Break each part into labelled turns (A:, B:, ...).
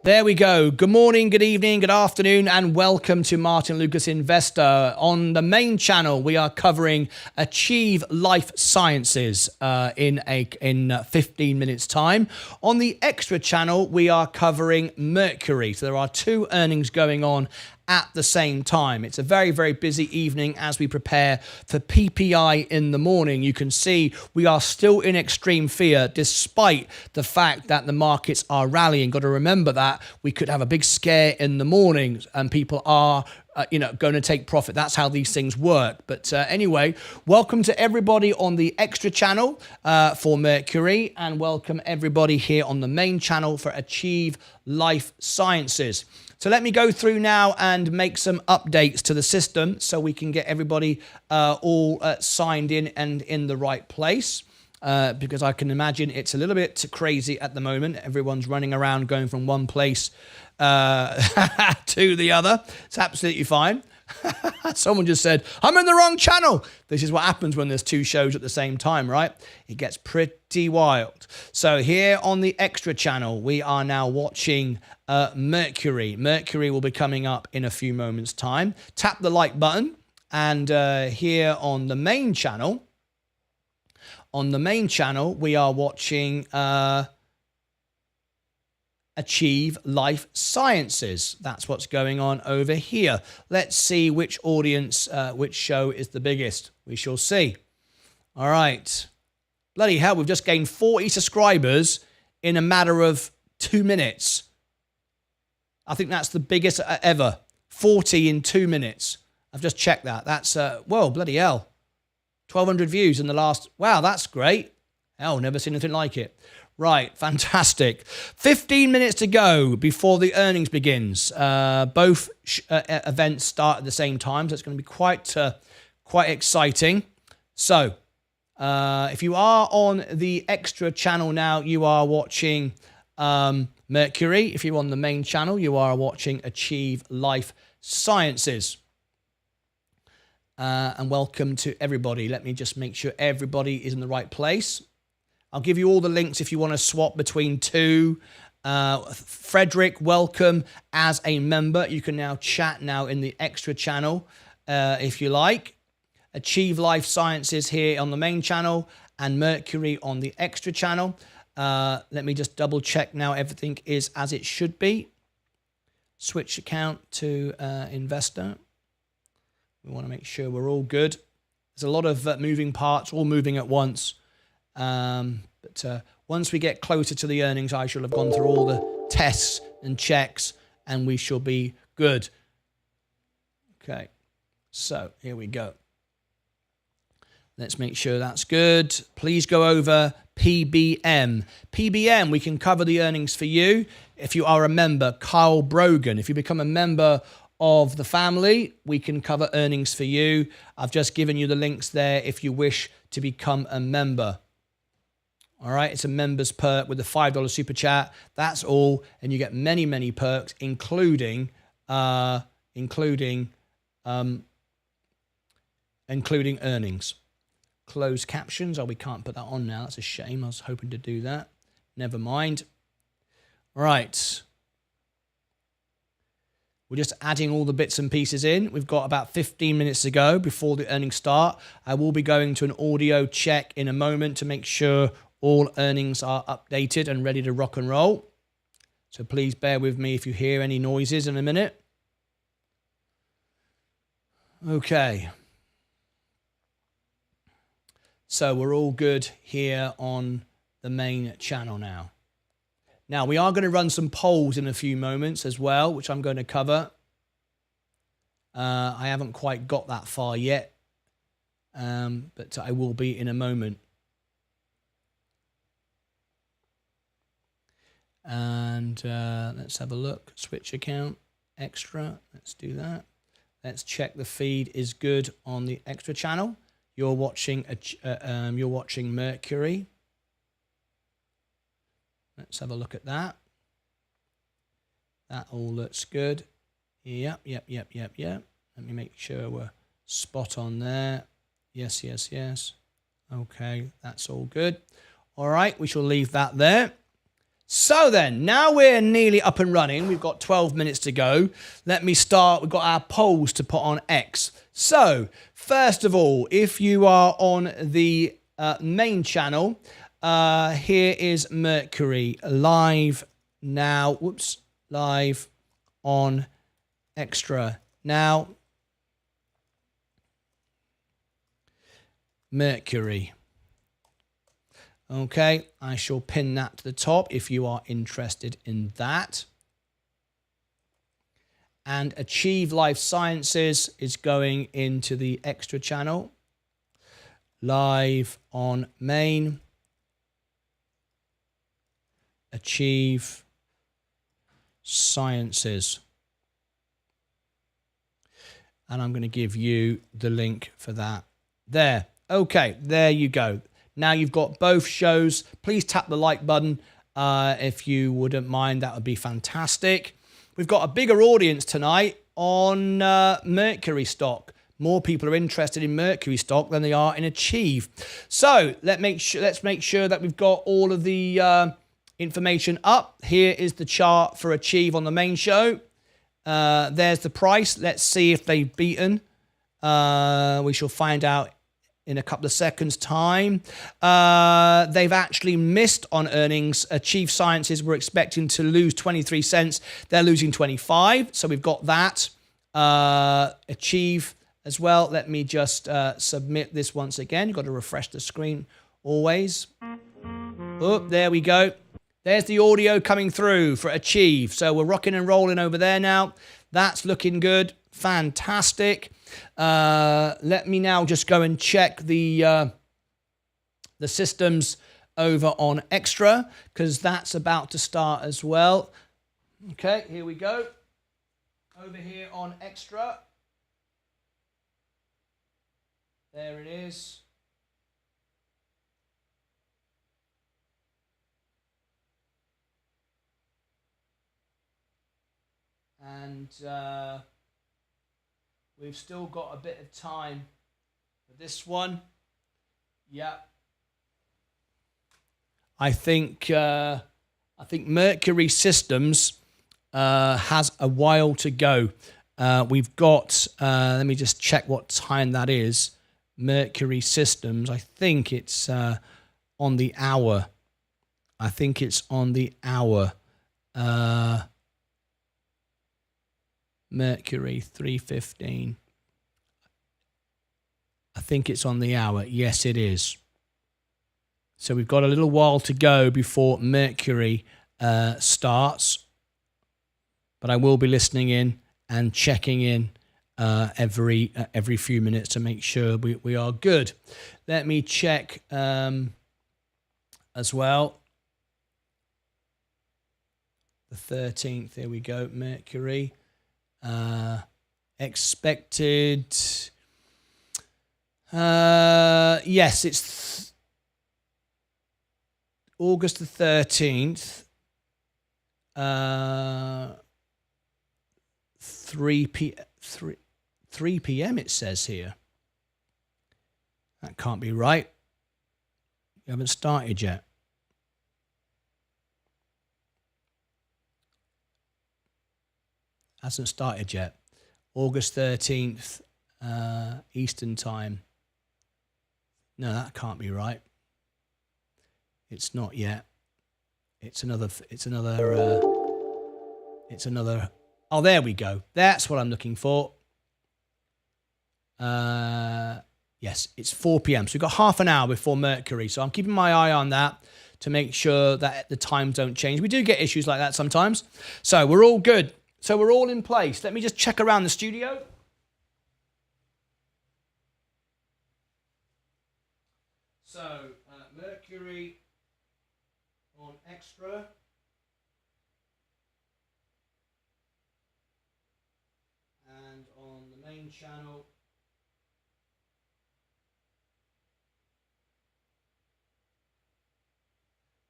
A: There we go. Good morning, good evening, good afternoon, and welcome to Martyn Lucas Investor. On the main channel, we are covering ACHV Life Sciences in 15 minutes time. On the extra channel, we are covering Mercury. So there are two earnings going on at the same time. It's a very, very busy evening as we prepare for PPI in the morning. You can see we are still in extreme fear despite the fact that the markets are rallying. Got to remember that we could have a big scare in the morning and people are going to take profit. That's how these things work. But anyway, welcome to everybody on the extra channel for Mercury, and welcome everybody here on the main channel for ACHV Life Sciences. So let me go through now and make some updates to the system so we can get everybody all signed in and in the right place. Because I can imagine it's a little bit crazy at the moment. Everyone's running around going from one place to the other. It's absolutely fine. Someone just said, I'm in the wrong channel. This is what happens when there's two shows at the same time, right? It gets pretty wild. So here on the extra channel, we are now watching Mercury. Mercury will be coming up in a few moments' time. Tap the like button. And here on the main channel, we are watching ACHV Life Sciences. That's what's going on over here. Let's see which audience, which show is the biggest. We shall see. All right. Bloody hell, we've just gained 40 subscribers in a matter of 2 minutes. I think that's the biggest ever. 40 in 2 minutes. I've just checked that. That's, whoa, bloody hell. 1,200 views in the last, wow, that's great. Hell, never seen anything like it. Right, fantastic. 15 minutes to go before the earnings begins. Both events start at the same time, so it's going to be quite exciting. So, if you are on the extra channel now, you are watching Mercury. If you're on the main channel, you are watching ACHV Life Sciences. And welcome to everybody. Let me just make sure everybody is in the right place. I'll give you all the links if you want to swap between two. Frederick, welcome as a member. You can now chat now in the extra channel if you like. ACHV Life Sciences here on the main channel and Mercury on the extra channel. Let me just double check now everything is as it should be. Switch account to investor. We want to make sure we're all good. There's a lot of moving parts, all moving at once. But once we get closer to the earnings, I shall have gone through all the tests and checks, and we shall be good. Okay, so here we go. Let's make sure that's good. Please go over PBM. PBM, we can cover the earnings for you. If you are a member, Kyle Brogan. If you become a member of the family, we can cover earnings for you. I've just given you the links there if you wish to become a member. All right, it's a member's perk with a $5 super chat. That's all, and you get many, many perks, including earnings. Closed captions. Oh, we can't put that on now. That's a shame. I was hoping to do that. Never mind. All right. We're just adding all the bits and pieces in. We've got about 15 minutes to go before the earnings start. I will be going to an audio check in a moment to make sure all earnings are updated and ready to rock and roll. So please bear with me if you hear any noises in a minute. Okay. So we're all good here on the main channel now. Now, we are going to run some polls in a few moments as well, which I'm going to cover. I haven't quite got that far yet, but I will be in a moment. And let's have a look. Switch account, extra. Let's do that. Let's check the feed is good on the extra channel. You're watching Mercury. Let's have a look at that. That all looks good. Yep. Let me make sure we're spot on there. Yes. Okay, that's all good. All right, we shall leave that there. So then, now we're nearly up and running. We've got 12 minutes to go. Let me start. We've got our polls to put on X. So, first of all, if you are on the main channel, here is Mercury live now. Whoops, live on Extra now. Mercury. Okay, I shall pin that to the top if you are interested in that. And ACHV Life Sciences is going into the Extra channel. Live on main. ACHV Sciences. And I'm going to give you the link for that there. Okay, there you go. Now you've got both shows. Please tap the like button if you wouldn't mind. That would be fantastic. We've got a bigger audience tonight on Mercury stock. More people are interested in Mercury stock than they are in ACHV. So let's make sure that we've got all of the information up. Here is the chart for ACHV on the main show. There's the price. Let's see if they've beaten. We shall find out in a couple of seconds' time. They've actually missed on earnings. ACHV Sciences were expecting to lose 23 cents. They're losing 25. So we've got that. ACHV as well. Let me just submit this once again. You've got to refresh the screen always. Oh, there we go. There's the audio coming through for ACHV. So we're rocking and rolling over there now. That's looking good. Fantastic. Let me now just go and check the systems over on Extra, because that's about to start as well. Okay, here we go. Over here on Extra. There it is. And we've still got a bit of time for this one. Yeah. I think Mercury Systems has a while to go. We've got, let me just check what time that is. Mercury Systems, I think it's on the hour. I think it's on the hour. Mercury 3:15. I think it's on the hour. Yes, it is. So we've got a little while to go before Mercury starts. But I will be listening in and checking in every few minutes to make sure we are good. Let me check as well. The 13th. There we go. Mercury. Expected. Yes, it's August the 13th. 3 p.m. it says here. That can't be right. You haven't started yet. Hasn't started yet. August 13th, Eastern time. No, that can't be right. It's not yet. It's another. Oh, there we go. That's what I'm looking for. Yes, it's 4 p.m. So we've got half an hour before Mercury. So I'm keeping my eye on that to make sure that the times don't change. We do get issues like that sometimes. So we're all good. So we're all in place. Let me just check around the studio. So Mercury on Extra. And on the main channel.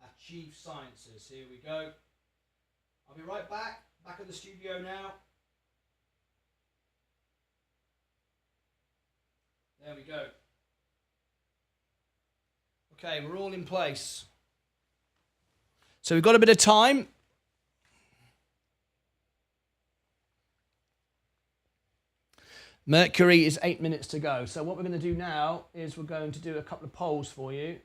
A: ACHV Sciences. Here we go. I'll be right back. Back at the studio now. There we go. Okay, we're all in place. So we've got a bit of time. Mercury is 8 minutes to go. So what we're going to do now is we're going to do a couple of polls for you.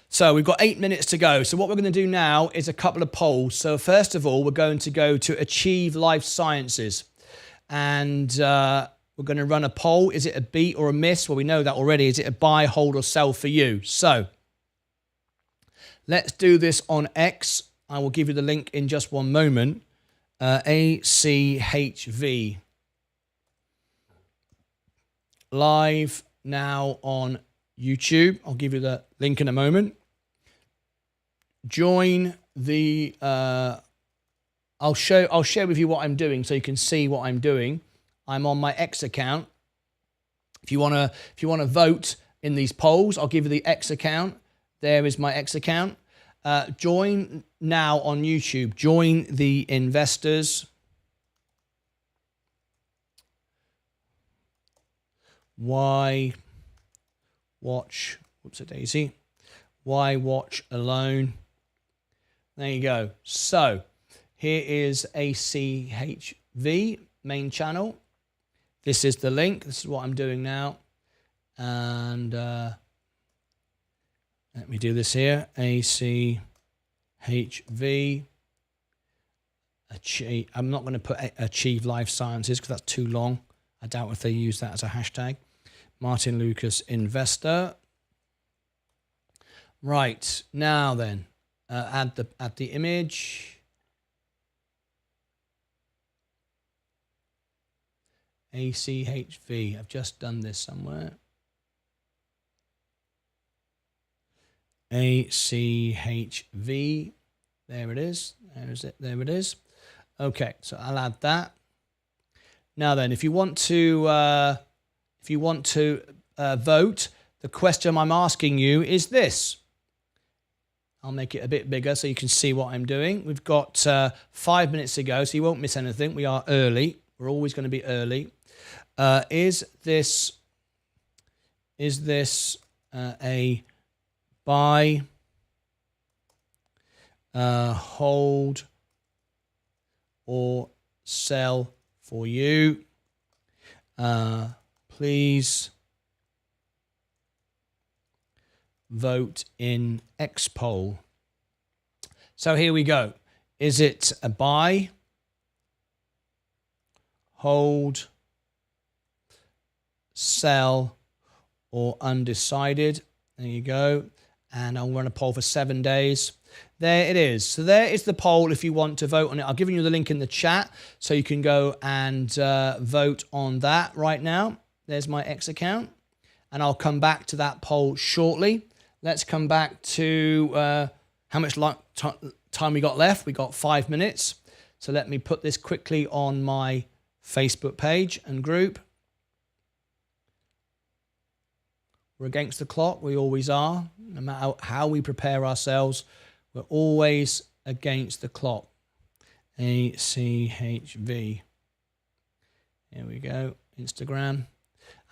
A: So we've got 8 minutes to go. So what we're going to do now is a couple of polls. So first of all, we're going to go to ACHV Life Sciences. And we're going to run a poll. Is it a beat or a miss? Well, we know that already. Is it a buy, hold, or sell for you? So let's do this on X. I will give you the link in just one moment. ACHV. Live now on YouTube. I'll give you the link in a moment. Join the I'll share with you what I'm doing so you can see what I'm doing. I'm on my X account. If you wanna vote in these polls, I'll give you the X account. There is my X account. Join now on YouTube. Join the investors. Why watch? Whoops, a daisy. Why watch alone? There you go. So here is ACHV main channel. This is the link. This is what I'm doing now. And let me do this here. ACHV. I'm not going to put ACHV Life Sciences because that's too long. I doubt if they use that as a hashtag. Martyn Lucas Investor. Right, now then, add the image. ACHV. I've just done this somewhere. ACHV. There it is. There it is. Okay, so I'll add that. Now then, if you want to vote, the question I'm asking you is this. I'll make it a bit bigger so you can see what I'm doing. We've got 5 minutes to go, so you won't miss anything. We are early. We're always going to be early. Is this a buy, hold, or sell for you? Please vote in X poll. So here we go. Is it a buy, hold, sell, or undecided? There you go. And I'll run a poll for 7 days. There it is. So there is the poll if you want to vote on it. I've given you the link in the chat so you can go and vote on that right now. There's my X account. And I'll come back to that poll shortly. Let's come back to how much time we got left. We got 5 minutes. So let me put this quickly on my Facebook page and group. We're against the clock. We always are. No matter how we prepare ourselves, we're always against the clock. ACHV. Here we go. Instagram.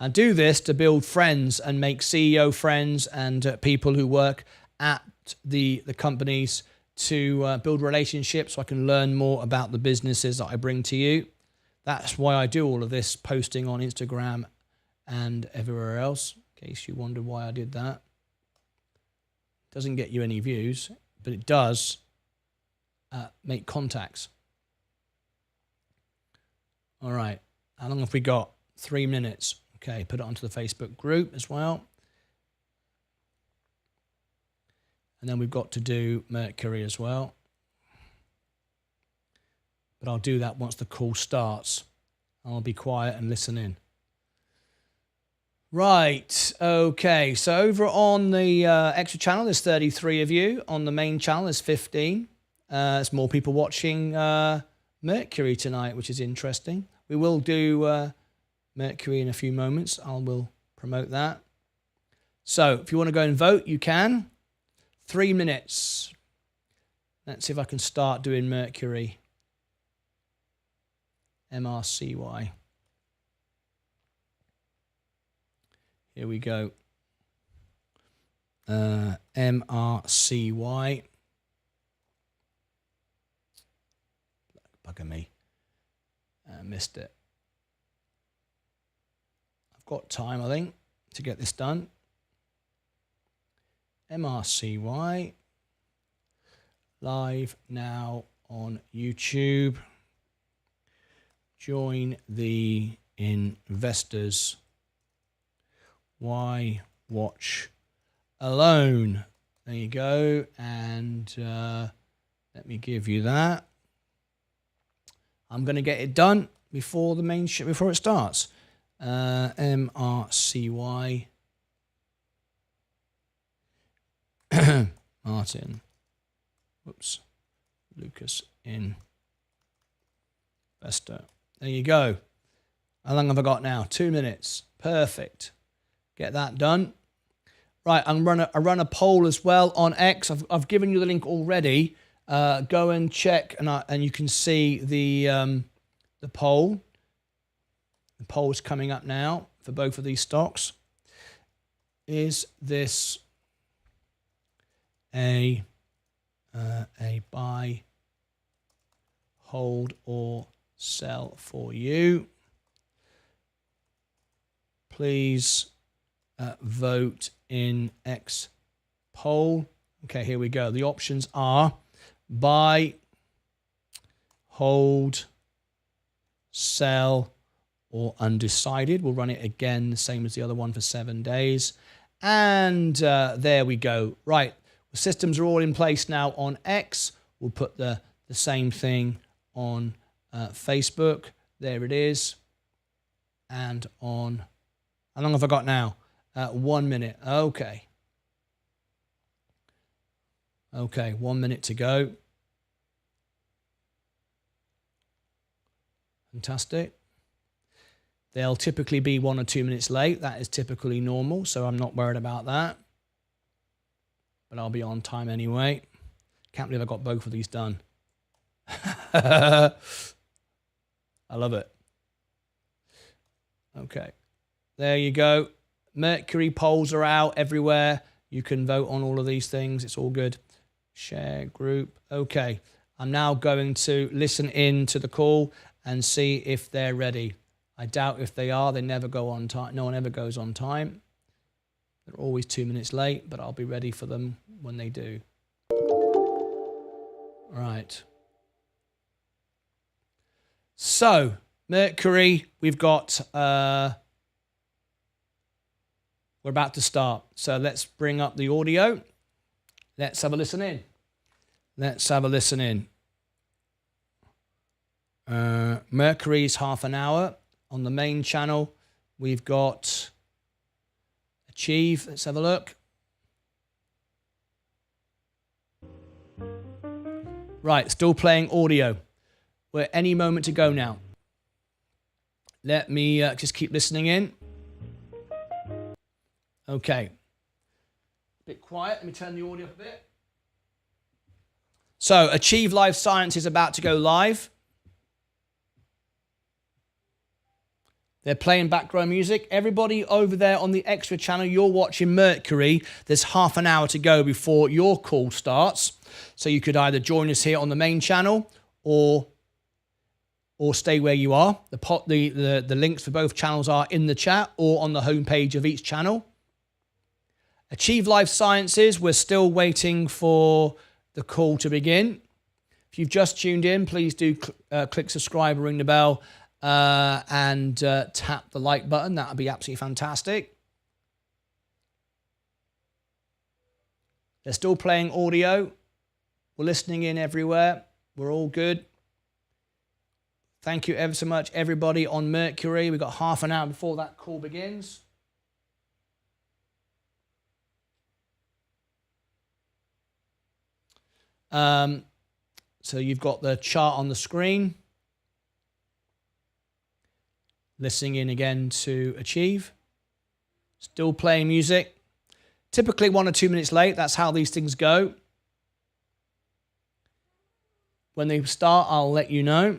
A: I do this to build friends and make CEO friends and people who work at the companies to build relationships so I can learn more about the businesses that I bring to you. That's why I do all of this posting on Instagram and everywhere else, in case you wonder why I did that. It doesn't get you any views, but it does make contacts. All right, how long have we got? 3 minutes. Okay, put it onto the Facebook group as well. And then we've got to do Mercury as well. But I'll do that once the call starts. I'll be quiet and listen in. Right, okay. So over on the extra channel, there's 33 of you. On the main channel, there's 15. There's more people watching Mercury tonight, which is interesting. We will do Mercury in a few moments. I will promote that. So if you want to go and vote, you can. 3 minutes. Let's see if I can start doing Mercury. MRCY. Here we go. MRCY. Bugger me. Missed it. I've got time, I think, to get this done. MRCY. Live now on YouTube. Join the investors. Why watch alone? There you go. And let me give you that. I'm going to get it done before the main before it starts. MRCY. Martyn. Whoops. Lucas Investor. There you go. How long have I got now? 2 minutes. Perfect. Get that done. Right, I run a poll as well on X. I've given you the link already. Go and check, and you can see the poll. The poll is coming up now for both of these stocks. Is this a buy, hold, or sell for you? Please vote in X poll. Okay, here we go. The options are buy, hold, sell, or undecided. We'll run it again, the same as the other one, for 7 days. And there we go. Right, the systems are all in place now on X. We'll put the same thing on Facebook. There it is. And on, how long have I got now? 1 minute. Okay. Okay, 1 minute to go. Fantastic. They'll typically be 1 or 2 minutes late. That is typically normal, so I'm not worried about that. But I'll be on time anyway. Can't believe I got both of these done. I love it. Okay. There you go. Mercury polls are out everywhere. You can vote on all of these things. It's all good. Share group. Okay. I'm now going to listen in to the call and see if they're ready. I doubt if they are. They never go on time. No one ever goes on time. They're always 2 minutes late, but I'll be ready for them when they do. Right. So, Mercury, we've got... we're about to start. So let's bring up the audio. Let's have a listen in. Let's have a listen in. Mercury's half an hour. On the main channel, we've got ACHV. Let's have a look. Right, still playing audio. We're any moment to go now. Let me just keep listening in. Okay. A bit quiet. Let me turn the audio up a bit. So, ACHV Life Science is about to go live. They're playing background music. Everybody over there on the extra channel, you're watching Mercury. There's half an hour to go before your call starts. So you could either join us here on the main channel or stay where you are. The links for both channels are in the chat or on the homepage of each channel. ACHV Life Sciences, we're still waiting for the call to begin. If you've just tuned in, please do click subscribe or ring the bell. And tap the like button. That would be absolutely fantastic. They're still playing audio. We're listening in everywhere. We're all good. Thank you ever so much, everybody on Mercury. We've got half an hour before that call begins. So you've got the chart on the screen. Listening in again to ACHV. Still playing music. Typically 1 or 2 minutes late. That's how these things go. When they start, I'll let you know.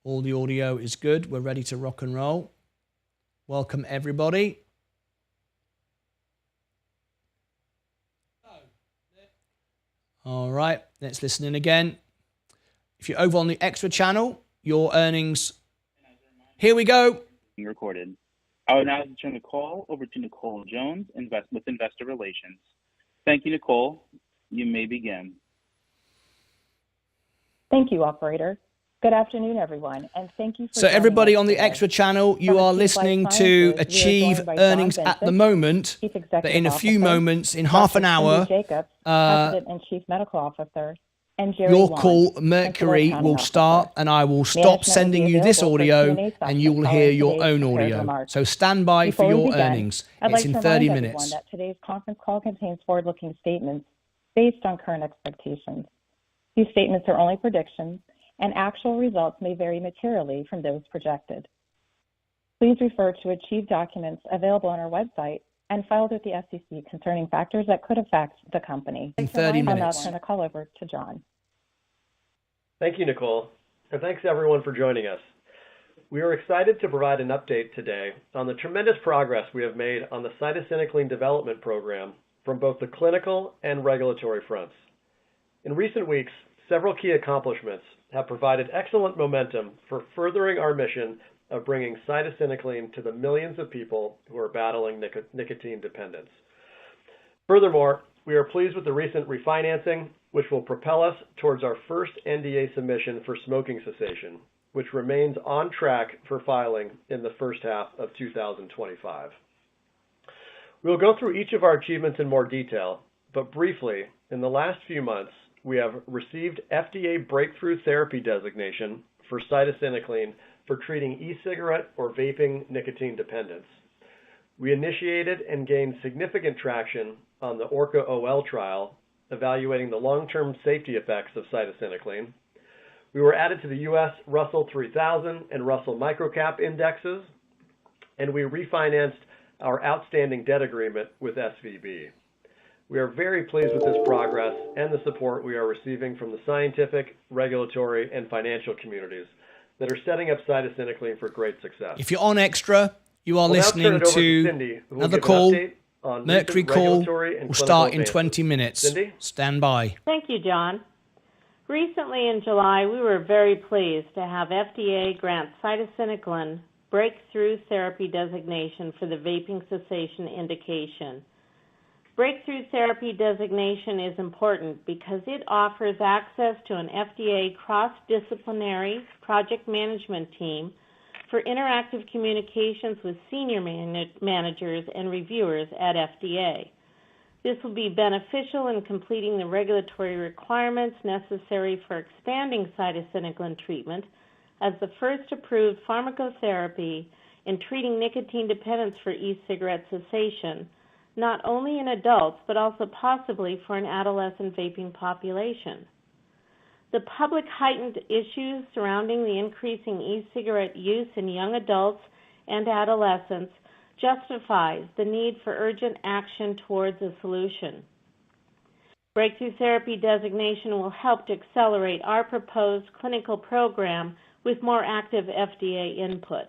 A: All the audio is good. We're ready to rock and roll. Welcome, everybody. All right, let's listen in again. If you're over on the extra channel, your earnings. Here we go.
B: Being recorded. I would now turn the call over to Nicole Jones with Investor Relations. Thank you, Nicole. You may begin.
C: Thank you, operator. Good afternoon, everyone, and thank you for
A: So everybody on the
C: today.
A: extra channel, you are listening to ACHV earnings at the moment, but in a few moments, in half an hour,
C: Jacobs, President and Chief Medical Officer, and Jerry
A: your
C: Wan,
A: call, Mercury, will start, and I will stop sending you this audio, and you will hear your own audio. So stand by for your earnings. It's in 30 minutes.
C: That today's conference call contains forward-looking statements based on current expectations. These statements are only predictions, and actual results may vary materially from those projected. Please refer to ACHV documents available on our website and filed with the SEC concerning factors that could affect the company.
A: In 30 minutes.
C: I'll now turn the call over to John.
D: Thank you, Nicole, and thanks everyone for joining us. We are excited to provide an update today on the tremendous progress we have made on the cytisinicline development program from both the clinical and regulatory fronts. In recent weeks, several key accomplishments have provided excellent momentum for furthering our mission of bringing cytisinicline to the millions of people who are battling nicotine dependence. Furthermore, we are pleased with the recent refinancing, which will propel us towards our first NDA submission for smoking cessation, which remains on track for filing in the first half of 2025. We will go through each of our achievements in more detail, but briefly, in the last few months, we have received FDA Breakthrough Therapy designation for cytisinicline for treating e-cigarette or vaping nicotine dependence. We initiated and gained significant traction on the ORCA-OL trial, evaluating the long-term safety effects of cytisinicline. We were added to the U.S. Russell 3000 and Russell Microcap indexes, and we refinanced our outstanding debt agreement with SVB. We are very pleased with this progress and the support we are receiving from the scientific, regulatory, and financial communities that are setting up cytisinicline for great success.
A: If you're on extra, you are listening to
D: Cindy,
A: another call. Mercury call will start in 20 minutes.
D: Cindy?
A: Stand by.
E: Thank you, John. Recently in July, we were very pleased to have FDA grant cytisinicline Breakthrough Therapy designation for the vaping cessation indication. Breakthrough Therapy designation is important because it offers access to an FDA cross-disciplinary project management team for interactive communications with senior managers and reviewers at FDA. This will be beneficial in completing the regulatory requirements necessary for expanding cytisinicline treatment as the first approved pharmacotherapy in treating nicotine dependence for e-cigarette cessation, not only in adults, but also possibly for an adolescent vaping population. The public heightened issues surrounding the increasing e-cigarette use in young adults and adolescents justifies the need for urgent action towards a solution. Breakthrough Therapy designation will help to accelerate our proposed clinical program with more active FDA input.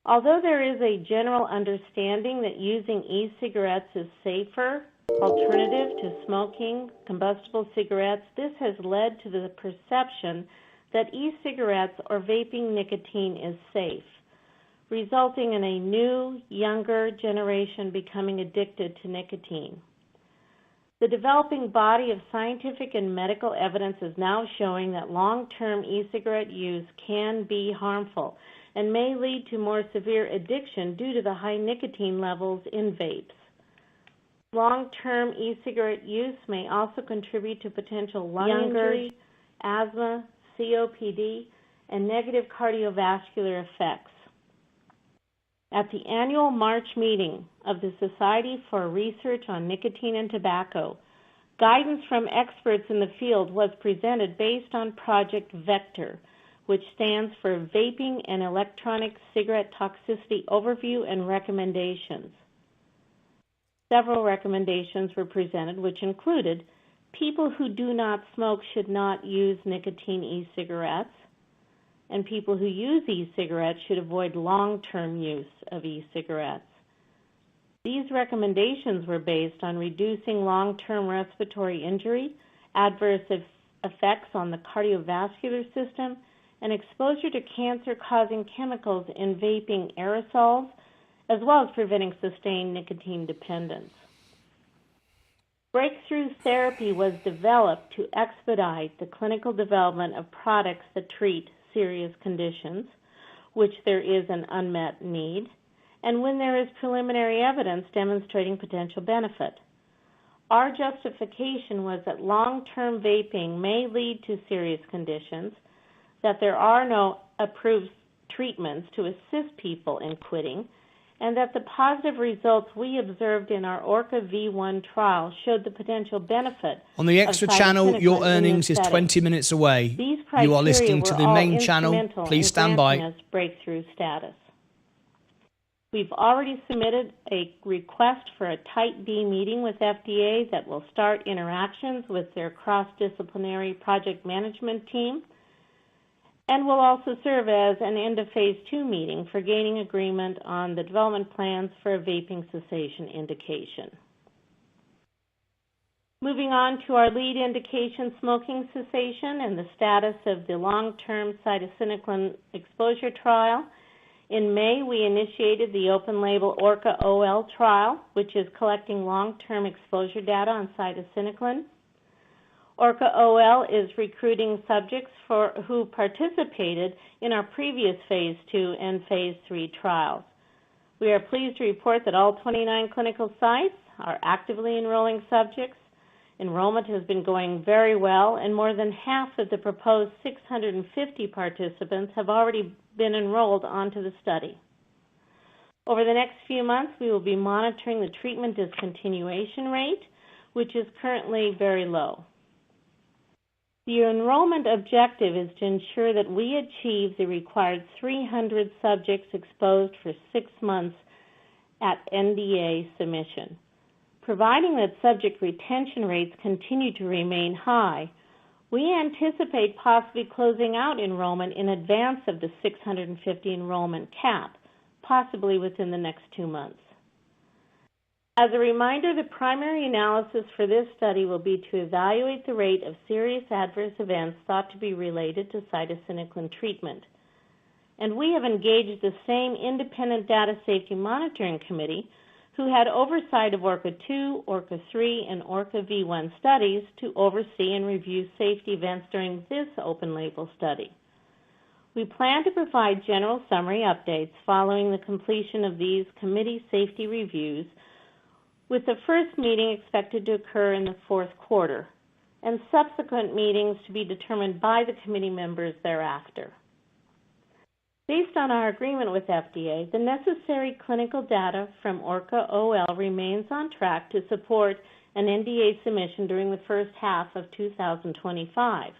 E: Although there is a general understanding that using e-cigarettes is safer alternative to smoking combustible cigarettes, this has led to the perception that e-cigarettes or vaping nicotine is safe, resulting in a new, younger generation becoming addicted to nicotine. The developing body of scientific and medical evidence is now showing that long-term e-cigarette use can be harmful and may lead to more severe addiction due to the high nicotine levels in vapes. Long-term e-cigarette use may also contribute to potential lung injury, asthma, COPD, and negative cardiovascular effects. At the annual March meeting of the Society for Research on Nicotine and Tobacco, guidance from experts in the field was presented based on Project Vector, which stands for Vaping and Electronic Cigarette Toxicity Overview and Recommendations. Several recommendations were presented, which included people who do not smoke should not use nicotine e-cigarettes, and people who use e-cigarettes should avoid long-term use of e-cigarettes. These recommendations were based on reducing long-term respiratory injury, adverse effects on the cardiovascular system, and exposure to cancer-causing chemicals in vaping aerosols, as well as preventing sustained nicotine dependence. Breakthrough therapy was developed to expedite the clinical development of products that treat serious conditions, which there is an unmet need, and when there is preliminary evidence demonstrating potential benefit. Our justification was that long-term vaping may lead to serious conditions, that there are no approved treatments to assist people in quitting, and that the positive results we observed in our ORCA V1 trial showed the potential benefit.
A: On the extra channel, your earnings is 20 minutes away.
E: These
A: You are listening to
E: were
A: the
E: all
A: main channel.
E: instrumental
A: Please
E: in
A: stand
E: granting
A: by.
E: us breakthrough status. We've already submitted a request for a Type B meeting with FDA that will start interactions with their cross-disciplinary project management team, and will also serve as an end-of-phase 2 meeting for gaining agreement on the development plans for a vaping cessation indication. Moving on to our lead indication, smoking cessation, and the status of the long-term cytisinicline exposure trial. In May, we initiated the open-label ORCA-OL trial, which is collecting long-term exposure data on cytisinicline. ORCA-OL is recruiting subjects who participated in our previous Phase 2 and Phase 3 trials. We are pleased to report that all 29 clinical sites are actively enrolling subjects. Enrollment has been going very well, and more than half of the proposed 650 participants have already been enrolled onto the study. Over the next few months, we will be monitoring the treatment discontinuation rate, which is currently very low. The enrollment objective is to ensure that we achieve the required 300 subjects exposed for 6 months at NDA submission. Providing that subject retention rates continue to remain high, we anticipate possibly closing out enrollment in advance of the 650 enrollment cap, possibly within the next 2 months. As a reminder, the primary analysis for this study will be to evaluate the rate of serious adverse events thought to be related to cytisinicline treatment. And we have engaged the same independent data safety monitoring committee who had oversight of ORCA-2, ORCA-3, and ORCA-V1 studies to oversee and review safety events during this open-label study. We plan to provide general summary updates following the completion of these committee safety reviews, with the first meeting expected to occur in the fourth quarter, and subsequent meetings to be determined by the committee members thereafter. Based on our agreement with FDA, the necessary clinical data from ORCA-OL remains on track to support an NDA submission during the first half of 2025.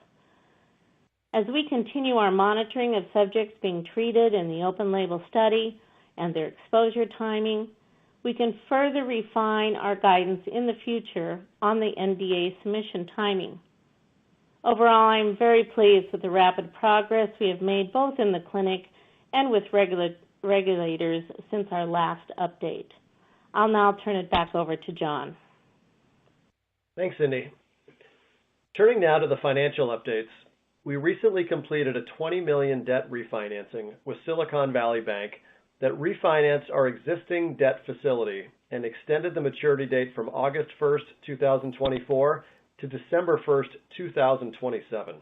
E: As we continue our monitoring of subjects being treated in the open-label study and their exposure timing, we can further refine our guidance in the future on the NDA submission timing. Overall, I'm very pleased with the rapid progress we have made both in the clinic and with regulators since our last update. I'll now turn it back over to John.
D: Thanks, Cindy. Turning now to the financial updates, we recently completed a $20 million debt refinancing with Silicon Valley Bank that refinanced our existing debt facility and extended the maturity date from August 1st, 2024 to December 1st, 2027.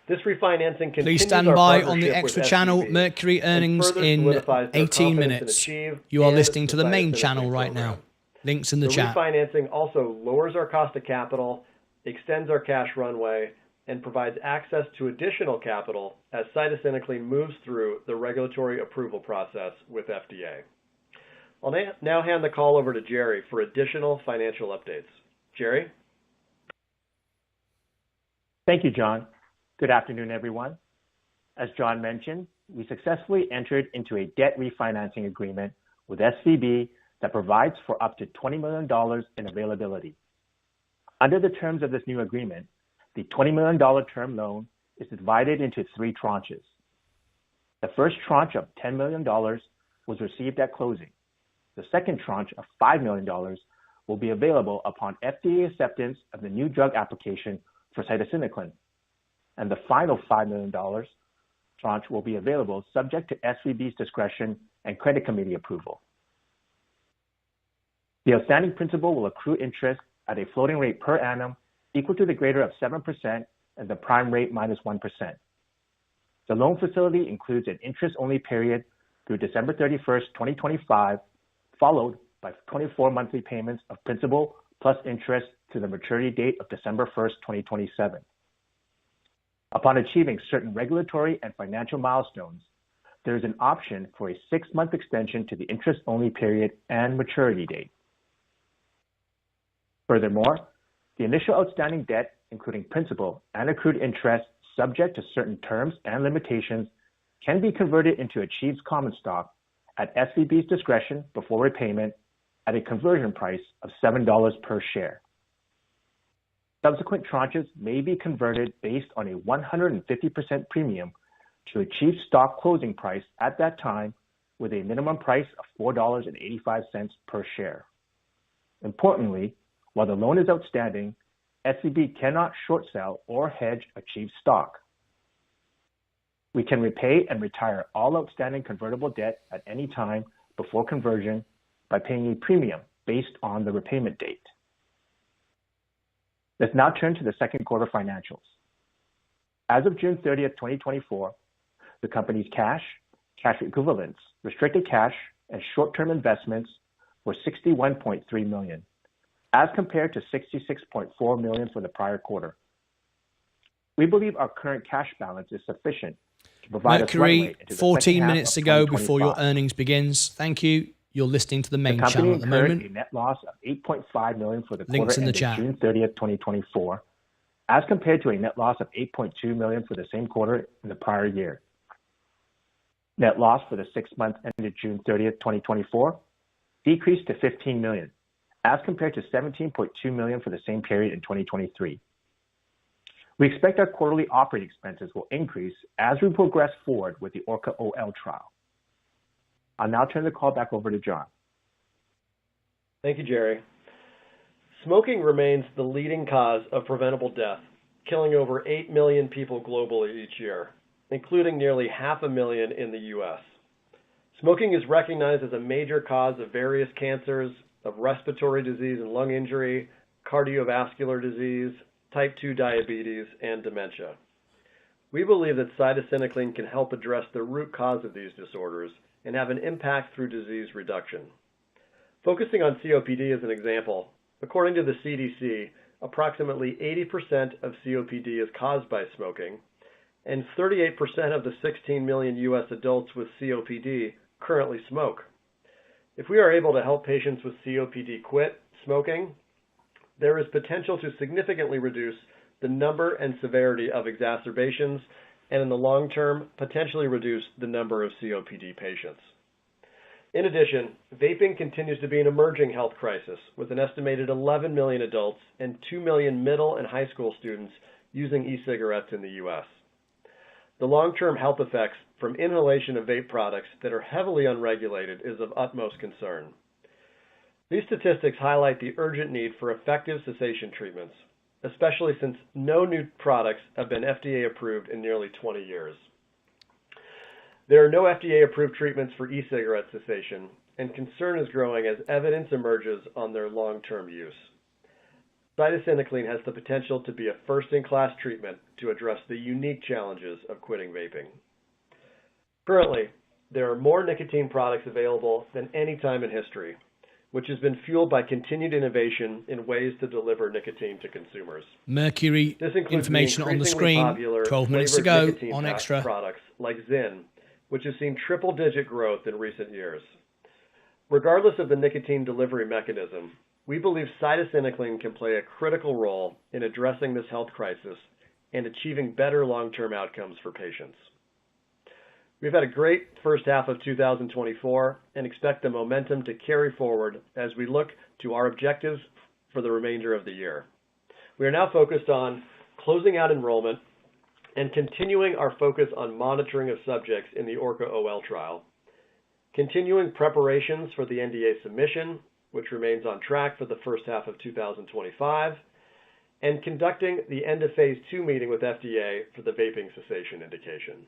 D: This refinancing continues.
A: Please stand by on the extra channel. Mercury earnings in 18 minutes. You are listening to the main channel right now. Links in the chat.
D: The refinancing also lowers our cost of capital, extends our cash runway, and provides access to additional capital as cytisinicline moves through the regulatory approval process with FDA. I'll now hand the call over to Jerry for additional financial updates. Jerry?
F: Thank you, John. Good afternoon, everyone. As John mentioned, we successfully entered into a debt refinancing agreement with SVB that provides for up to $20 million in availability. Under the terms of this new agreement, the $20 million term loan is divided into 3 tranches. The first tranche of $10 million was received at closing. the second tranche of $5 million will be available upon FDA acceptance of the new drug application for cytisinicline, and the final $5 million tranche will be available subject to SVB's discretion and credit committee approval. The outstanding principal will accrue interest at a floating rate per annum equal to the greater of 7% and the prime rate minus 1%. The loan facility includes an interest-only period through December 31st, 2025, followed by 24 monthly payments of principal plus interest to the maturity date of December 1st, 2027. Upon achieving certain regulatory and financial milestones, there is an option for a 6-month extension to the interest-only period and maturity date. Furthermore, the initial outstanding debt, including principal and accrued interest, subject to certain terms and limitations, can be converted into ACHV's common stock at SVB's discretion before repayment at a conversion price of $7 per share. Subsequent tranches may be converted based on a 150% premium to ACHV's stock closing price at that time, with a minimum price of $4.85 per share. Importantly, while the loan is outstanding, SVB cannot short sell or hedge ACHV stock. We can repay and retire all outstanding convertible debt at any time before conversion by paying a premium based on the repayment date. Let's now turn to the second quarter financials. As of June 30th, 2024, the company's cash equivalents, restricted cash, and short-term investments were $61.3 million, as compared to $66.4 million for the prior quarter. We believe our current cash balance is sufficient to provide us runway into the
A: 14 minutes ago before your earnings begins. Thank you. You're listening to the main channel at the moment.
F: A net loss of $8.5 million for the
A: Links
F: quarter
A: in the
F: ended
A: chat.
F: June 30th, 2024, as compared to a net loss of $8.2 million for the same quarter in the prior year. Net loss for the 6 months ended June 30th, 2024, decreased to $15 million, as compared to $17.2 million for the same period in 2023. We expect our quarterly operating expenses will increase as we progress forward with the ORCA-OL trial. I'll now turn the call back over to John.
D: Thank you, Jerry. Smoking remains the leading cause of preventable death, killing over 8 million people globally each year, including nearly 500,000 in the U.S. Smoking is recognized as a major cause of various cancers, of respiratory disease and lung injury, cardiovascular disease, type 2 diabetes, and dementia. We believe that cytisinicline can help address the root cause of these disorders and have an impact through disease reduction. Focusing on COPD as an example, according to the CDC, approximately 80% of COPD is caused by smoking, and 38% of the 16 million U.S. adults with COPD currently smoke. If we are able to help patients with COPD quit smoking, there is potential to significantly reduce the number and severity of exacerbations, and in the long term, potentially reduce the number of COPD patients. In addition, vaping continues to be an emerging health crisis, with an estimated 11 million adults and 2 million middle and high school students using e-cigarettes in the U.S. The long-term health effects from inhalation of vape products that are heavily unregulated is of utmost concern. These statistics highlight the urgent need for effective cessation treatments, especially since no new products have been FDA approved in nearly 20 years. There are no FDA-approved treatments for e-cigarette cessation, and concern is growing as evidence emerges on their long-term use. Cytisinicline has the potential to be a first-in-class treatment to address the unique challenges of quitting vaping. Currently, there are more nicotine products available than any time in history, which has been fueled by continued innovation in ways to deliver nicotine to consumers.
A: Mercury information on the screen 12 minutes ago on Extra.
D: Products like Zyn, which has seen triple-digit growth in recent years. Regardless of the nicotine delivery mechanism, we believe cytisinicline can play a critical role in addressing this health crisis and achieving better long-term outcomes for patients. We've had a great first half of 2024 and expect the momentum to carry forward as we look to our objectives for the remainder of the year. We are now focused on closing out enrollment and continuing our focus on monitoring of subjects in the ORCA-OL trial, continuing preparations for the NDA submission, which remains on track for the first half of 2025, and conducting the end of phase 2 meeting with FDA for the vaping cessation indication.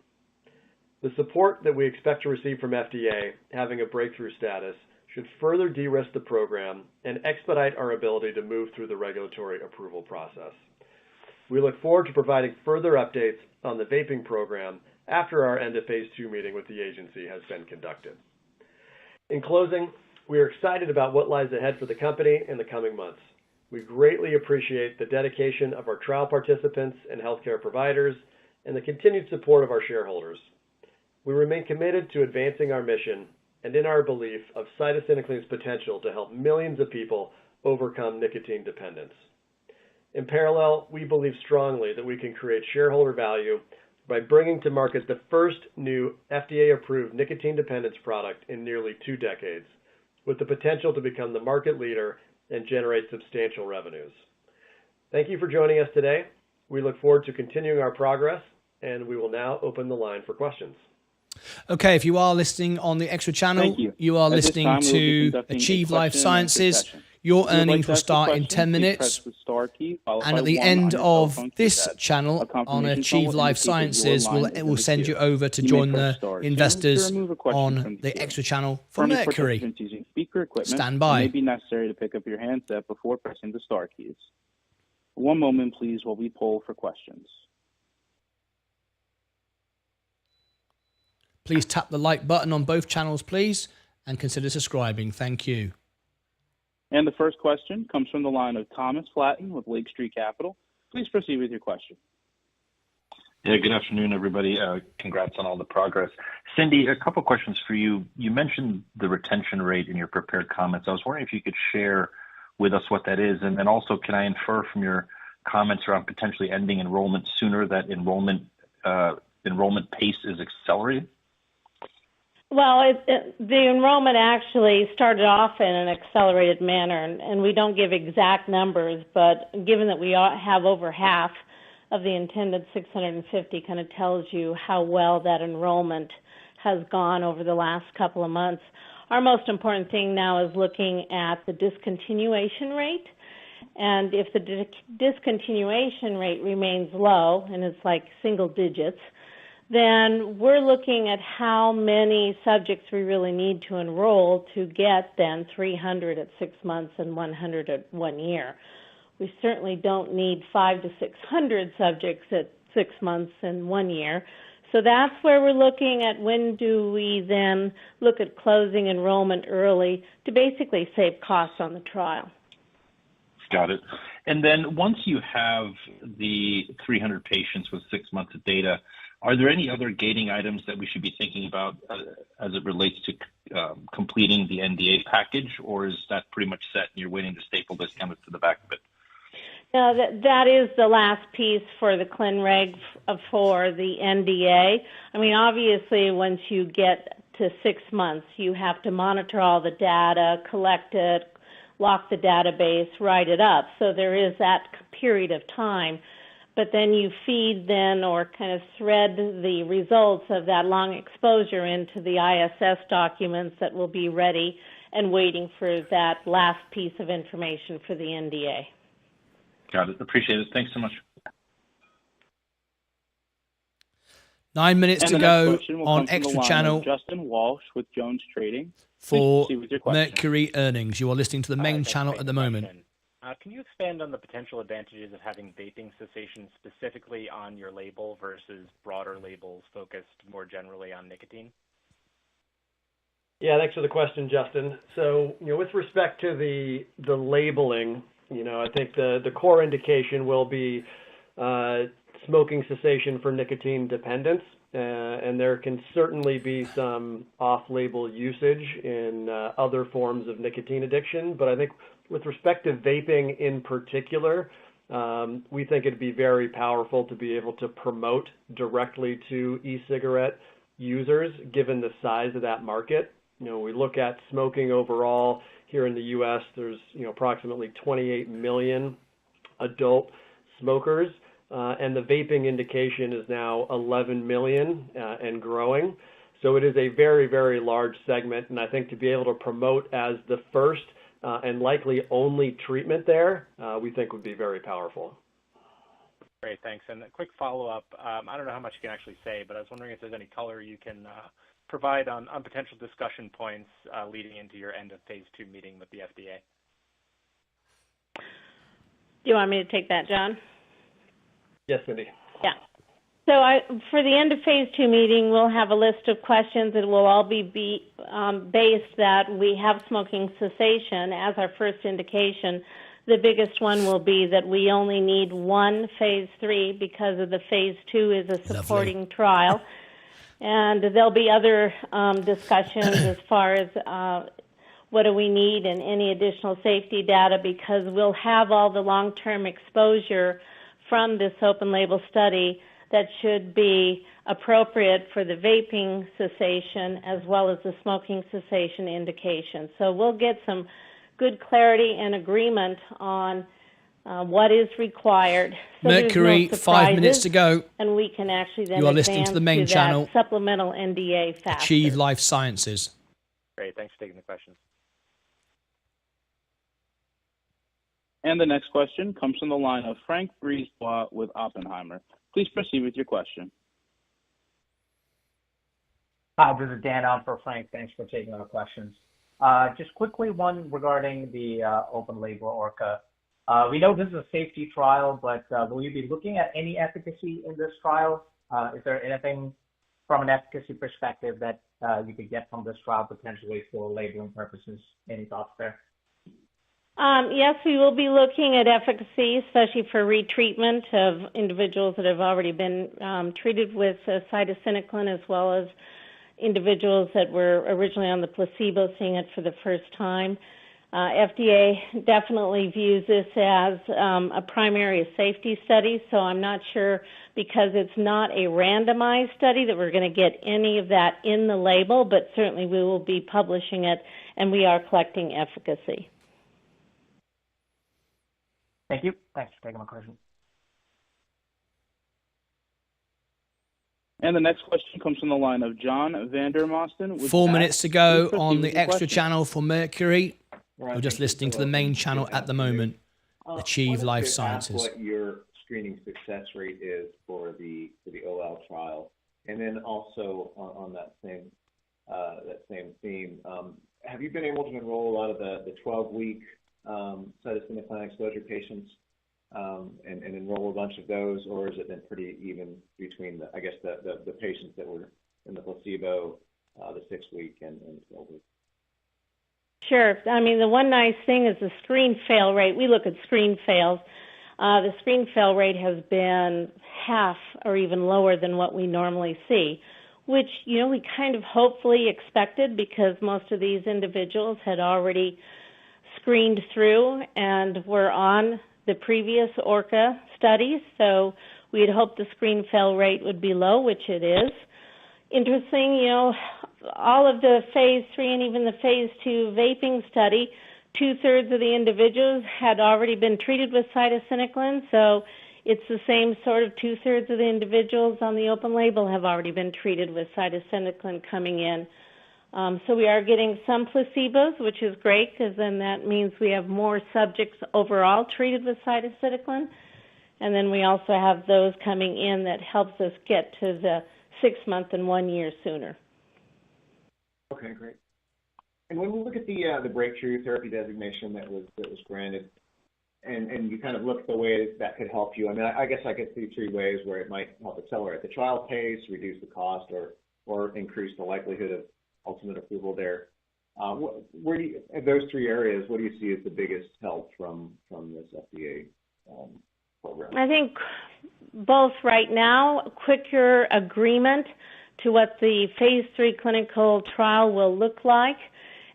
D: The support that we expect to receive from FDA, having a breakthrough status, should further de-risk the program and expedite our ability to move through the regulatory approval process. We look forward to providing further updates on the vaping program after our end of phase 2 meeting with the agency has been conducted. In closing, we are excited about what lies ahead for the company in the coming months. We greatly appreciate the dedication of our trial participants and healthcare providers and the continued support of our shareholders. We remain committed to advancing our mission and in our belief of cytisinicline's potential to help millions of people overcome nicotine dependence. In parallel, we believe strongly that we can create shareholder value by bringing to market the first new FDA-approved nicotine dependence product in nearly 2 decades, with the potential to become the market leader and generate substantial revenues. Thank you for joining us today. We look forward to continuing our progress, and we will now open the line for questions.
A: Okay, if you are listening on the Extra channel, you are listening to ACHV Life Sciences. Your earnings will start in 10 minutes. And at the end of this channel on ACHV Life Sciences, we'll send you over to join the investors on the Extra channel for Mercury. Stand by.
B: It may be necessary to pick up your handset before pressing the star keys. One moment, please, while we poll for questions.
A: Please tap the like button on both channels, please, and consider subscribing. Thank you.
B: And the first question comes from the line of Thomas Flaten with Lake Street Capital. Please proceed with your question.
G: Yeah, good afternoon, everybody. Congrats on all the progress. Cindy, a couple questions for you. You mentioned the retention rate in your prepared comments. I was wondering if you could share with us what that is. And then also, can I infer from your comments around potentially ending enrollment sooner that enrollment pace is accelerated?
E: Well, the enrollment actually started off in an accelerated manner, and we don't give exact numbers, but given that we have over half of the intended 650, kind of tells you how well that enrollment has gone over the last couple of months. Our most important thing now is looking at the discontinuation rate, and if the discontinuation rate remains low, and it's like single digits, then we're looking at how many subjects we really need to enroll to get then 300 at 6 months and 100 at 1 year. We certainly don't need 500 to 600 subjects at 6 months and 1 year. So that's where we're looking at when do we then look at closing enrollment early to basically save costs on the trial.
G: Got it. And then once you have the 300 patients with 6 months of data, are there any other gating items that we should be thinking about as it relates to completing the NDA package, or is that pretty much set and you're waiting to staple this kind of to the back of it?
E: No, that is the last piece for the ClinReg for the NDA. I mean, obviously, once you get to 6 months, you have to monitor all the data, collect it, lock the database, write it up. So there is that period of time. But then you feed then or kind of thread the results of that long exposure into the ISS documents that will be ready and waiting for that last piece of information for the NDA.
G: Got it. Appreciate it. Thanks so much.
A: 9 minutes to go on Extra channel.
B: Justin Walsh with Jones Trading.
A: For Mercury earnings. You are listening to the main channel at the moment.
H: Can you expand on the potential advantages of having vaping cessation specifically on your label versus broader labels focused more generally on nicotine?
D: Yeah, thanks for the question, Justin. So, with respect to the labeling, I think the core indication will be smoking cessation for nicotine dependence, and there can certainly be some off-label usage in other forms of nicotine addiction. But I think with respect to vaping in particular, we think it'd be very powerful to be able to promote directly to e-cigarette users, given the size of that market. We look at smoking overall here in the U.S., there's approximately 28 million adult smokers, and the vaping indication is now 11 million and growing. So it is a very, very large segment, and I think to be able to promote as the first and likely only treatment there, we think would be very powerful.
H: Great, thanks. And a quick follow-up. I don't know how much you can actually say, but I was wondering if there's any color you can provide on potential discussion points leading into your end of phase 2 meeting with the FDA.
E: Do you want me to take that, John?
D: Yes, Cindy.
E: Yeah. So for the end of phase 2 meeting, we'll have a list of questions that will all be based that we have smoking cessation as our first indication. The biggest one will be that we only need one phase 3 because of the phase 2 is a supporting trial. And there'll be other discussions as far as what do we need and any additional safety data, because we'll have all the long-term exposure from this open label study that should be appropriate for the vaping cessation as well as the smoking cessation indication. So we'll get some good clarity and agreement on what is required. So
A: Mercury, 5 minutes to go.
E: And we can actually then
A: you are listening to the main channel,
E: supplemental NDA faster.
A: Achieve Life Sciences.
H: Great, thanks for taking the questions.
B: And the next question comes from the line of Frank Brisebois with Oppenheimer. Please proceed with your question.
I: Hi, this is Dan on for Frank. Thanks for taking our questions. Just quickly, one regarding the open label ORCA. We know this is a safety trial, but will you be looking at any efficacy in this trial? Is there anything from an efficacy perspective that you could get from this trial potentially for labeling purposes? Any thoughts there?
E: Yes, we will be looking at efficacy, especially for retreatment of individuals that have already been treated with cytisinicline, as well as individuals that were originally on the placebo, seeing it for the first time. FDA definitely views this as a primary safety study, so I'm not sure, because it's not a randomized study, that we're going to get any of that in the label, but certainly we will be publishing it, and we are collecting efficacy.
I: Thank you. Thanks for taking my question.
B: And the next question comes from the line of John Vandermosten.
A: 4 minutes to go on the extra channel for Mercury. We're just listening to the main channel at the moment, Achieve Life Sciences.
J: What your screening success rate is for the OL trial, and then also on that same theme, have you been able to enroll a lot of the 12-week cytisinicline exposure patients and enroll a bunch of those, or has it been pretty even between the patients that were in the placebo, the 6-week and 12-week?
E: Sure. I mean, the one nice thing is the screen fail rate. We look at screen fails. The screen fail rate has been half or even lower than what we normally see, which, we kind of hopefully expected, because most of these individuals had already screened through and were on the previous ORCA studies. So we had hoped the screen fail rate would be low, which it is. Interesting, all of the phase 3 and even the phase 2 vaping study, 2/3 of the individuals had already been treated with cytisinicline. So it's the same sort of 2/3 of the individuals on the open label have already been treated with cytisinicline coming in. So we are getting some placebos, which is great, because then that means we have more subjects overall treated with cytisinicline. And then we also have those coming in that helps us get to the 6-month and 1 year sooner.
J: Okay, great. And when we look at the breakthrough therapy designation that was granted, and you kind of look at the way that could help you, I mean, I guess I could see 3 ways where it might help accelerate the trial pace, reduce the cost, or increase the likelihood of ultimate approval there. Where do you, in those 3 areas, what do you see as the biggest help from this FDA program?
E: I think both right now, quicker agreement to what the phase 3 clinical trial will look like.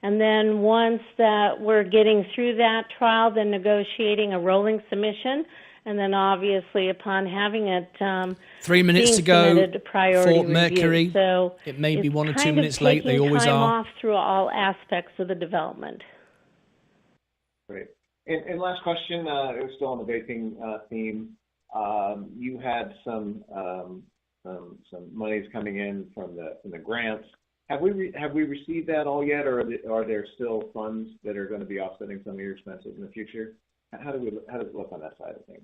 E: And then once that we're getting through that trial, then negotiating a rolling submission. And then obviously upon having it
A: 3 minutes to go for Mercury.
E: So
A: it may be 1 or 2 minutes late. They always
E: time
A: are.
E: Off through all aspects of the development.
J: Great. And last question, it was still on the vaping theme. You had some some monies coming in from the grants. Have we received that all yet, or are there still funds that are going to be offsetting some of your expenses in the future? How does it look on that side of things?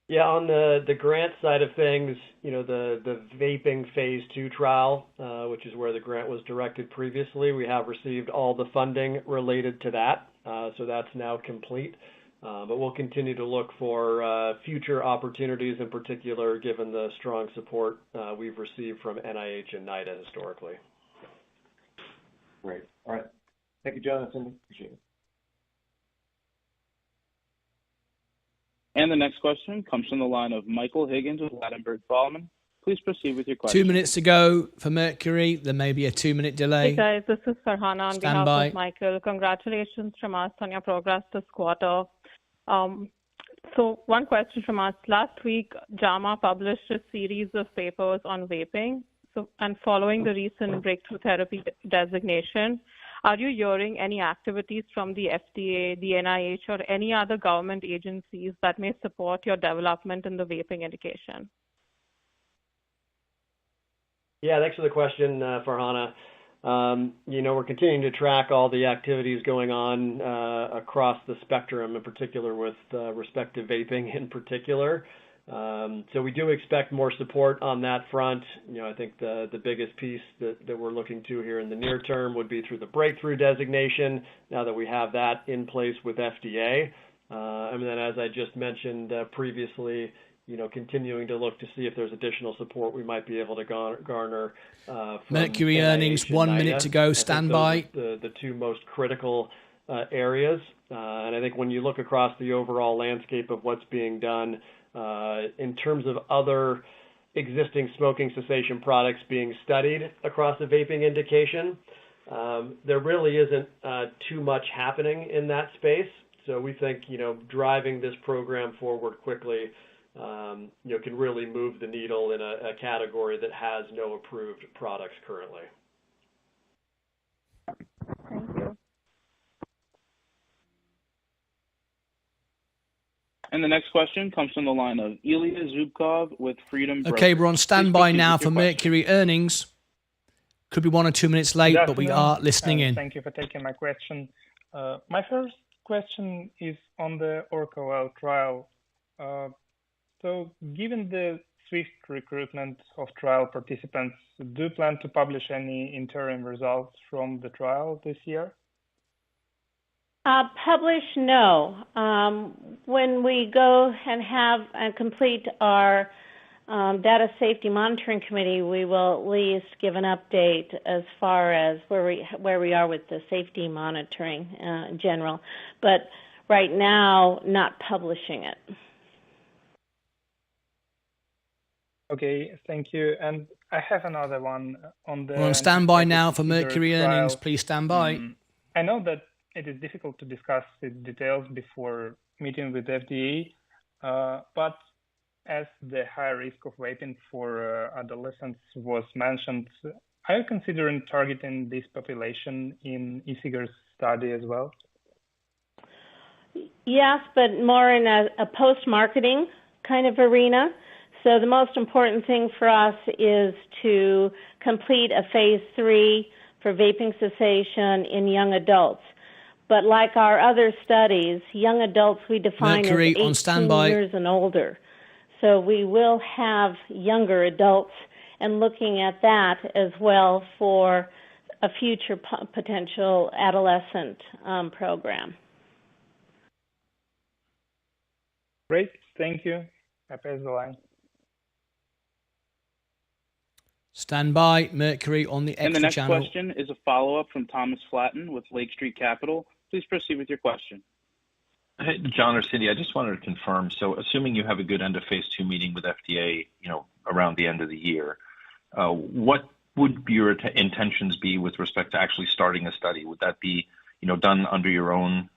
D: Yeah, on the grant side of things, the vaping phase 2 trial, which is where the grant was directed previously, we have received all the funding related to that, so that's now complete. But we'll continue to look for future opportunities, in particular, given the strong support we've received from NIH and NIDA historically.
J: Great. All right. Thank you, Jonathan. Appreciate it.
B: And the next question comes from the line of Michael Higgins with Ladenburg Thalmann. Please proceed with your question.
A: 2 minutes to go for Mercury. There may be a 2-minute delay.
K: Hey guys, this is Farhana on behalf of Michael. Congratulations from us on your progress this quarter. So one question from us. Last week, JAMA published a series of papers on vaping. And following the recent breakthrough therapy designation, are you hearing any activities from the FDA, the NIH, or any other government agencies that may support your development in the vaping indication?
D: Yeah, thanks for the question, Farhana. We're continuing to track all the activities going on across the spectrum, in particular with respect to vaping in particular. So we do expect more support on that front. I think the biggest piece that we're looking to here in the near term would be through the breakthrough designation, now that we have that in place with FDA. And then, as I just mentioned previously, continuing to look to see if there's additional support we might be able to garner.
A: Mercury earnings, 1 minute to go. Stand by.
D: The two most critical areas. And I think when you look across the overall landscape of what's being done, in terms of other existing smoking cessation products being studied across the vaping indication, there really isn't too much happening in that space. So we think, driving this program forward quickly, can really move the needle in a category that has no approved products currently.
K: Thank you.
B: And the next question comes from the line of Ilya Zubkov with Freedom Brokers.
A: Okay, we're on standby now for Mercury earnings. Could be 1 or 2 minutes late, but we are listening in.
L: Thank you for taking my question. My first question is on the ORCA trial. So given the swift recruitment of trial participants, do you plan to publish any interim results from the trial this year?
E: Publish, no. When we go and have and complete our data safety monitoring committee, we will at least give an update as far as where we are with the safety monitoring in general. But right now, not publishing it.
L: Okay, thank you. And I have another one on the...
A: We're on standby now for Mercury earnings. Please stand by.
L: I know that it is difficult to discuss the details before meeting with FDA, but as the high risk of vaping for adolescents was mentioned, are you considering targeting this population in e-cigarettes study as well?
E: Yes, but more in a post-marketing kind of arena. So the most important thing for us is to complete a phase 3 for vaping cessation in young adults. But like our other studies, young adults we define
A: Mercury
E: as 18 years and older. So we will have younger adults and looking at that as well for a future potential adolescent program.
L: Great, thank you. I pass the line.
A: Stand by, Mercury on the
B: And the
A: extra
B: next
A: channel.
B: question is a follow-up from Thomas Flatten with Lake Street Capital. Please proceed with your question.
G: Hey, John or Cindy, I just wanted to confirm. So assuming you have a good end of phase 2 meeting with FDA, around the end of the year, what would your intentions be with respect to actually starting a study? Would that be, done under your own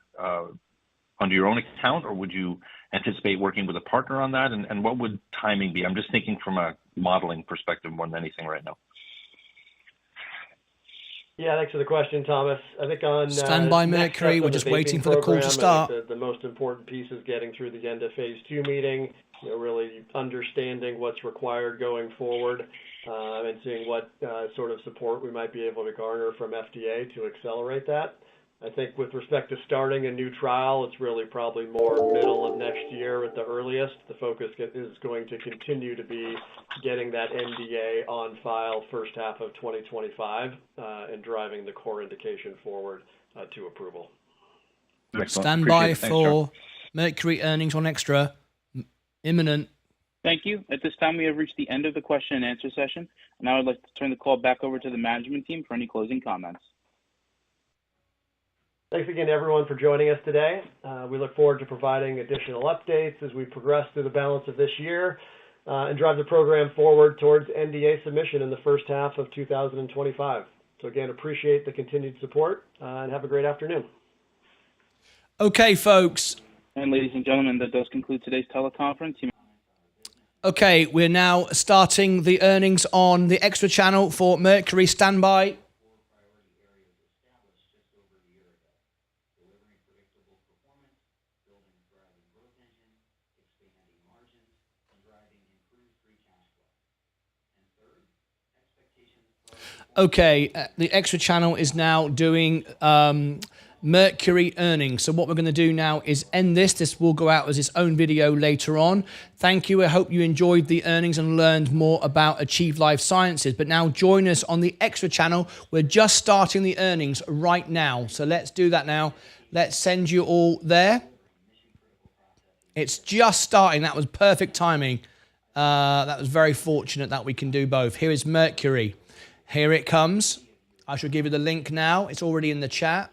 G: account, or would you anticipate working with a partner on that? And what would timing be? I'm just thinking from a modeling perspective more than anything right now.
D: Yeah, thanks for the question, Thomas. I think on
A: stand by, Mercury. We're just waiting for the call to start.
D: The most important piece is getting through the end of phase 2 meeting, really understanding what's required going forward and seeing what sort of support we might be able to garner from FDA to accelerate that. I think with respect to starting a new trial, it's really probably more middle of next year at the earliest. The focus is going to continue to be getting that NDA on file first half of 2025 and driving the core indication forward to approval.
G: Excellent.
A: Stand by
G: Thanks,
A: for
G: John.
A: Mercury earnings on Extra. Imminent.
B: Thank you. At this time, we have reached the end of the question and answer session, and I would like to turn the call back over to the management team for any closing comments.
D: Thanks again, everyone, for joining us today. We look forward to providing additional updates as we progress through the balance of this year and drive the program forward towards NDA submission in the first half of 2025. So again, appreciate the continued support and have a great afternoon.
A: Okay, folks.
B: And ladies and gentlemen, that does conclude today's teleconference.
A: Okay, we're now starting the earnings on the Extra channel for Mercury. Stand by. Okay, the Extra channel is now doing Mercury earnings. So what we're going to do now is end this. This will go out as its own video later on. Thank you. I hope you enjoyed the earnings and learned more about ACHV Life Sciences. But now join us on the Extra channel. We're just starting the earnings right now. So let's do that now. Let's send you all there. It's just starting. That was perfect timing. That was very fortunate that we can do both. Here is Mercury. Here it comes. I shall give you the link now. It's already in the chat.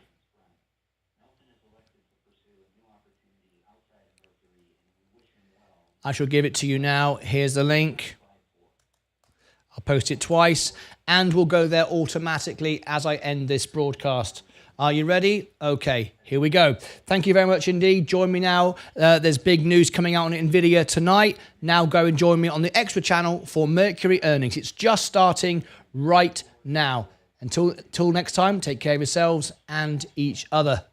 A: I shall give it to you now. Here's the link. I'll post it twice and we'll go there automatically as I end this broadcast. Are you ready? Okay, here we go. Thank you very much indeed. Join me now. There's big news coming out on NVIDIA tonight. Now go and join me on the Extra channel for Mercury earnings. It's just starting right now. Until next time, take care of yourselves and each other.